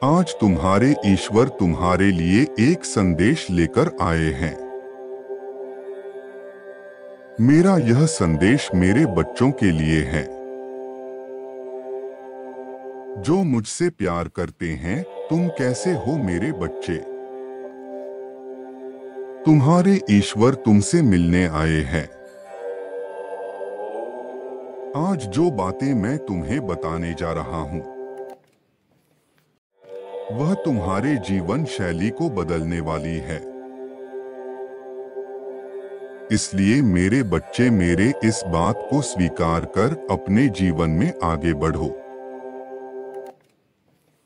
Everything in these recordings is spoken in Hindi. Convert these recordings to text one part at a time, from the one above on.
आज तुम्हारे ईश्वर तुम्हारे लिए एक संदेश लेकर आए हैं। मेरा यह संदेश मेरे बच्चों के लिए है जो मुझसे प्यार करते हैं। तुम कैसे हो मेरे बच्चे? तुम्हारे ईश्वर तुमसे मिलने आए हैं। आज जो बातें मैं तुम्हें बताने जा रहा हूं वह तुम्हारे जीवन शैली को बदलने वाली है। इसलिए मेरे बच्चे, मेरे इस बात को स्वीकार कर अपने जीवन में आगे बढ़ो।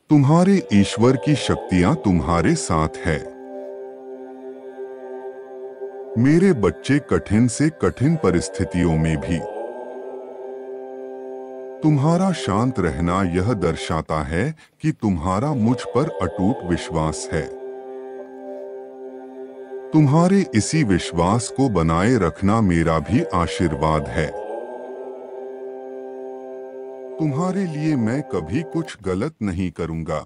तुम्हारे ईश्वर की शक्तियां तुम्हारे साथ है। मेरे बच्चे, कठिन से कठिन परिस्थितियों में भी तुम्हारा शांत रहना यह दर्शाता है कि तुम्हारा मुझ पर अटूट विश्वास है। तुम्हारे इसी विश्वास को बनाए रखना मेरा भी आशीर्वाद है। तुम्हारे लिए मैं कभी कुछ गलत नहीं करूंगा।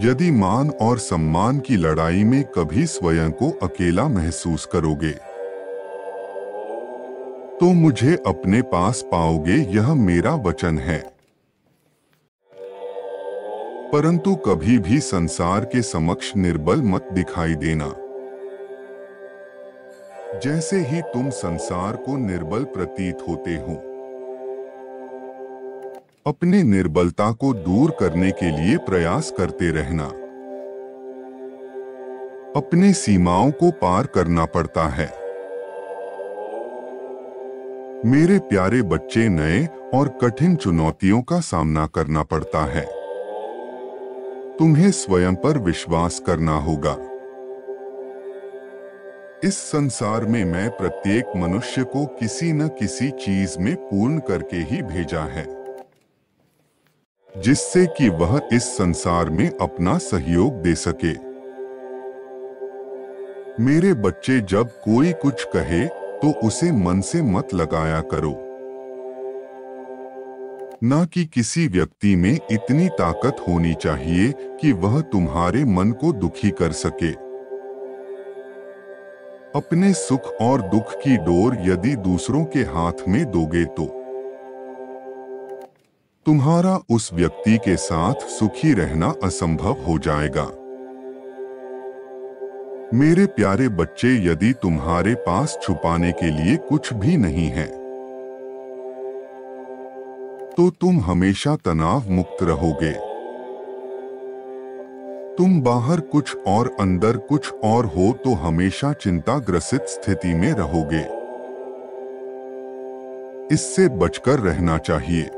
यदि मान और सम्मान की लड़ाई में कभी स्वयं को अकेला महसूस करोगे तो मुझे अपने पास पाओगे, यह मेरा वचन है। परंतु कभी भी संसार के समक्ष निर्बल मत दिखाई देना। जैसे ही तुम संसार को निर्बल प्रतीत होते हो, अपने निर्बलता को दूर करने के लिए प्रयास करते रहना। अपने सीमाओं को पार करना पड़ता है। मेरे प्यारे बच्चे, नए और कठिन चुनौतियों का सामना करना पड़ता है। तुम्हें स्वयं पर विश्वास करना होगा। इस संसार में मैं प्रत्येक मनुष्य को किसी न किसी चीज में पूर्ण करके ही भेजा है, जिससे कि वह इस संसार में अपना सहयोग दे सके। मेरे बच्चे, जब कोई कुछ कहे तो उसे मन से मत लगाया करो। ना कि किसी व्यक्ति में इतनी ताकत होनी चाहिए कि वह तुम्हारे मन को दुखी कर सके। अपने सुख और दुख की डोर यदि दूसरों के हाथ में दोगे तो तुम्हारा उस व्यक्ति के साथ सुखी रहना असंभव हो जाएगा। मेरे प्यारे बच्चे, यदि तुम्हारे पास छुपाने के लिए कुछ भी नहीं है तो तुम हमेशा तनाव मुक्त रहोगे। तुम बाहर कुछ और अंदर कुछ और हो तो हमेशा चिंताग्रसित स्थिति में रहोगे। इससे बचकर रहना चाहिए।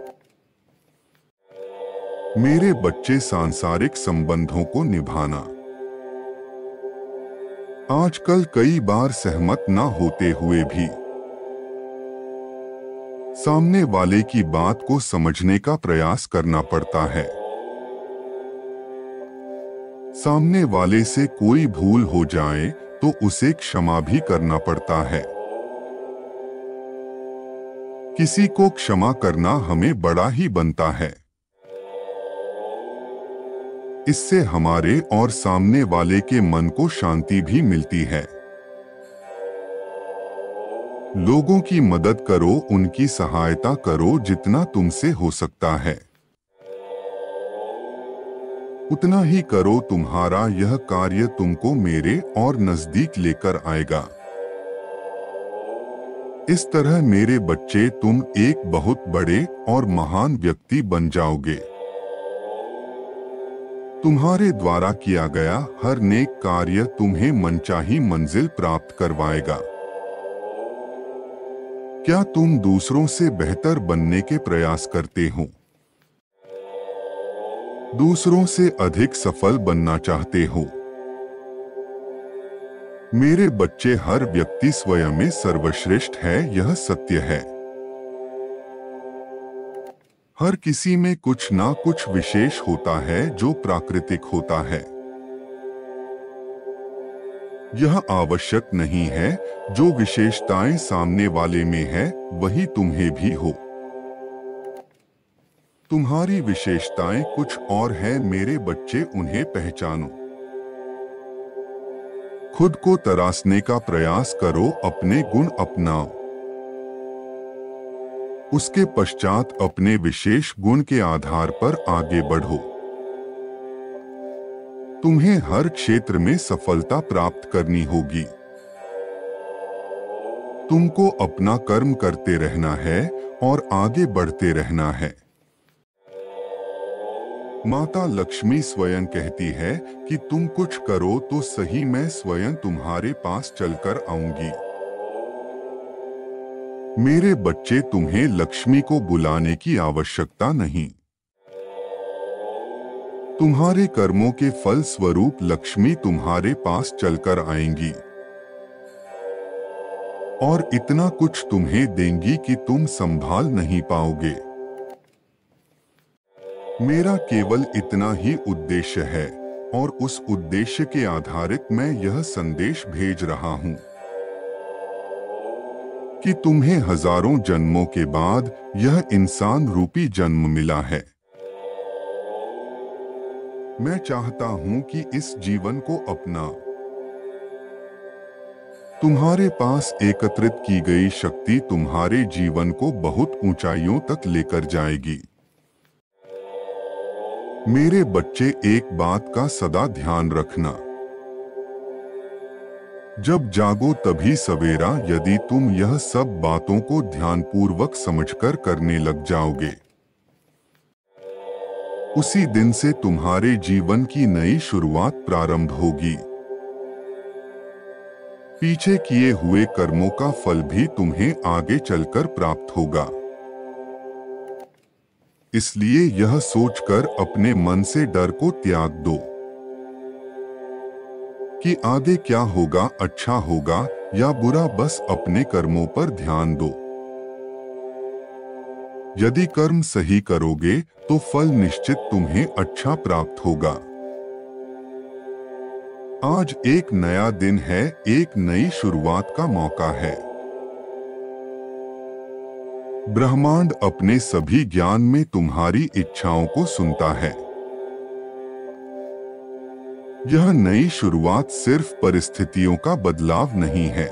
मेरे बच्चे, सांसारिक संबंधों को निभाना। आजकल कई बार सहमत ना होते हुए भी सामने वाले की बात को समझने का प्रयास करना पड़ता है। सामने वाले से कोई भूल हो जाए तो उसे क्षमा भी करना पड़ता है। किसी को क्षमा करना हमें बड़ा ही बनता है। इससे हमारे और सामने वाले के मन को शांति भी मिलती है। लोगों की मदद करो, उनकी सहायता करो, जितना तुमसे हो सकता है उतना ही करो। तुम्हारा यह कार्य तुमको मेरे और नजदीक लेकर आएगा। इस तरह मेरे बच्चे, तुम एक बहुत बड़े और महान व्यक्ति बन जाओगे। तुम्हारे द्वारा किया गया हर नेक कार्य तुम्हें मनचाही मंजिल प्राप्त करवाएगा। क्या तुम दूसरों से बेहतर बनने के प्रयास करते हो? दूसरों से अधिक सफल बनना चाहते हो? मेरे बच्चे, हर व्यक्ति स्वयं में सर्वश्रेष्ठ है, यह सत्य है। हर किसी में कुछ ना कुछ विशेष होता है जो प्राकृतिक होता है। यह आवश्यक नहीं है जो विशेषताएं सामने वाले में है वही तुम्हें भी हो। तुम्हारी विशेषताएं कुछ और है मेरे बच्चे, उन्हें पहचानो। खुद को तराशने का प्रयास करो, अपने गुण अपनाओ। उसके पश्चात अपने विशेष गुण के आधार पर आगे बढ़ो। तुम्हें हर क्षेत्र में सफलता प्राप्त करनी होगी। तुमको अपना कर्म करते रहना है और आगे बढ़ते रहना है। माता लक्ष्मी स्वयं कहती है कि तुम कुछ करो तो सही, मैं स्वयं तुम्हारे पास चलकर आऊंगी। मेरे बच्चे, तुम्हें लक्ष्मी को बुलाने की आवश्यकता नहीं। तुम्हारे कर्मों के फल स्वरूप लक्ष्मी तुम्हारे पास चलकर आएंगी और इतना कुछ तुम्हें देंगी कि तुम संभाल नहीं पाओगे। मेरा केवल इतना ही उद्देश्य है और उस उद्देश्य के आधारित मैं यह संदेश भेज रहा हूं कि तुम्हें हजारों जन्मों के बाद यह इंसान रूपी जन्म मिला है। मैं चाहता हूं कि इस जीवन को अपना। तुम्हारे पास एकत्रित की गई शक्ति तुम्हारे जीवन को बहुत ऊंचाइयों तक लेकर जाएगी। मेरे बच्चे, एक बात का सदा ध्यान रखना, जब जागो तभी सवेरा। यदि तुम यह सब बातों को ध्यानपूर्वक समझकर करने लग जाओगे, उसी दिन से तुम्हारे जीवन की नई शुरुआत प्रारंभ होगी। पीछे किए हुए कर्मों का फल भी तुम्हें आगे चलकर प्राप्त होगा। इसलिए यह सोचकर अपने मन से डर को त्याग दो कि आगे क्या होगा, अच्छा होगा या बुरा, बस अपने कर्मों पर ध्यान दो। यदि कर्म सही करोगे तो फल निश्चित तुम्हें अच्छा प्राप्त होगा। आज एक नया दिन है, एक नई शुरुआत का मौका है। ब्रह्मांड अपने सभी ज्ञान में तुम्हारी इच्छाओं को सुनता है। यह नई शुरुआत सिर्फ परिस्थितियों का बदलाव नहीं है,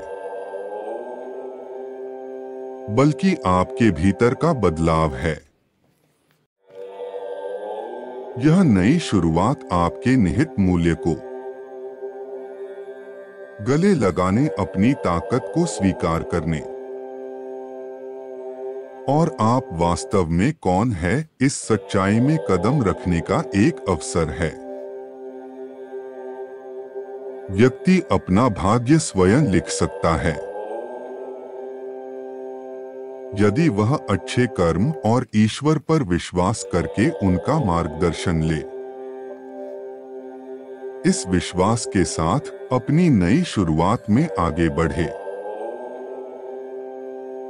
बल्कि आपके भीतर का बदलाव है। यह नई शुरुआत आपके निहित मूल्य को गले लगाने, अपनी ताकत को स्वीकार करने और आप वास्तव में कौन है, इस सच्चाई में कदम रखने का एक अवसर है। व्यक्ति अपना भाग्य स्वयं लिख सकता है, यदि वह अच्छे कर्म और ईश्वर पर विश्वास करके उनका मार्गदर्शन ले। इस विश्वास के साथ अपनी नई शुरुआत में आगे बढ़े।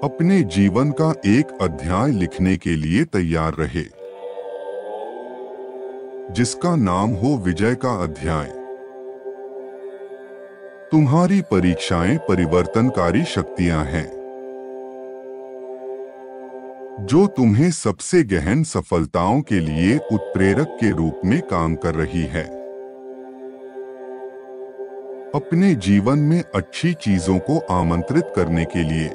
अपने जीवन का एक अध्याय लिखने के लिए तैयार रहे, जिसका नाम हो विजय का अध्याय। तुम्हारी परीक्षाएं परिवर्तनकारी शक्तियां हैं, जो तुम्हें सबसे गहन सफलताओं के लिए उत्प्रेरक के रूप में काम कर रही है। अपने जीवन में अच्छी चीजों को आमंत्रित करने के लिए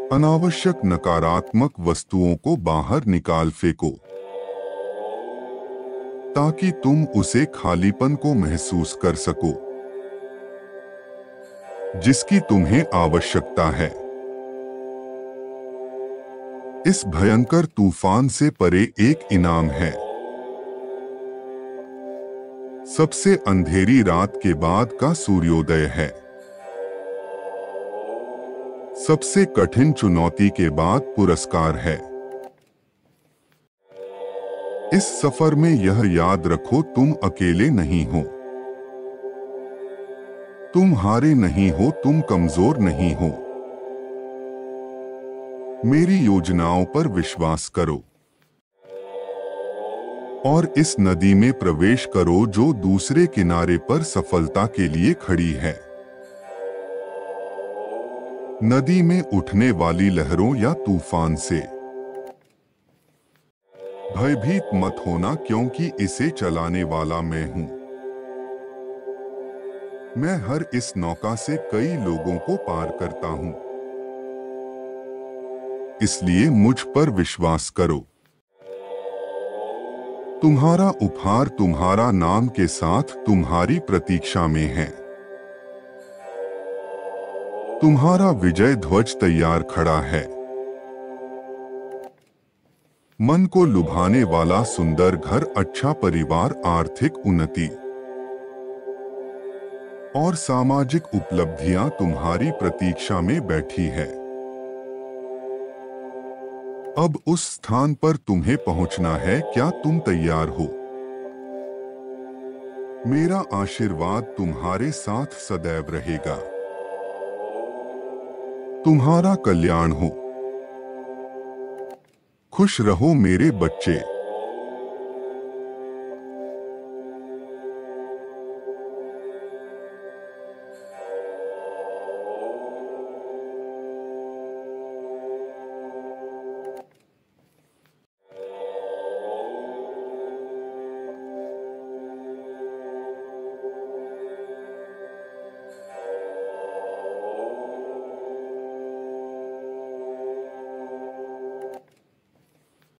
अनावश्यक नकारात्मक वस्तुओं को बाहर निकाल फेंको, ताकि तुम उसे खालीपन को महसूस कर सको जिसकी तुम्हें आवश्यकता है। इस भयंकर तूफान से परे एक इनाम है। सबसे अंधेरी रात के बाद का सूर्योदय है। सबसे कठिन चुनौती के बाद पुरस्कार है। इस सफर में यह याद रखो, तुम अकेले नहीं हो। तुम हारे नहीं हो, तुम कमजोर नहीं हो। मेरी योजनाओं पर विश्वास करो और इस नदी में प्रवेश करो जो दूसरे किनारे पर सफलता के लिए खड़ी है। नदी में उठने वाली लहरों या तूफान से भयभीत मत होना, क्योंकि इसे चलाने वाला मैं हूं। मैं हर इस नौका से कई लोगों को पार करता हूं, इसलिए मुझ पर विश्वास करो। तुम्हारा उपहार तुम्हारा नाम के साथ तुम्हारी प्रतीक्षा में है। तुम्हारा विजय ध्वज तैयार खड़ा है। मन को लुभाने वाला सुंदर घर, अच्छा परिवार, आर्थिक उन्नति और सामाजिक उपलब्धियां तुम्हारी प्रतीक्षा में बैठी है। अब उस स्थान पर तुम्हें पहुंचना है। क्या तुम तैयार हो? मेरा आशीर्वाद तुम्हारे साथ सदैव रहेगा। तुम्हारा कल्याण हो। खुश रहो मेरे बच्चे।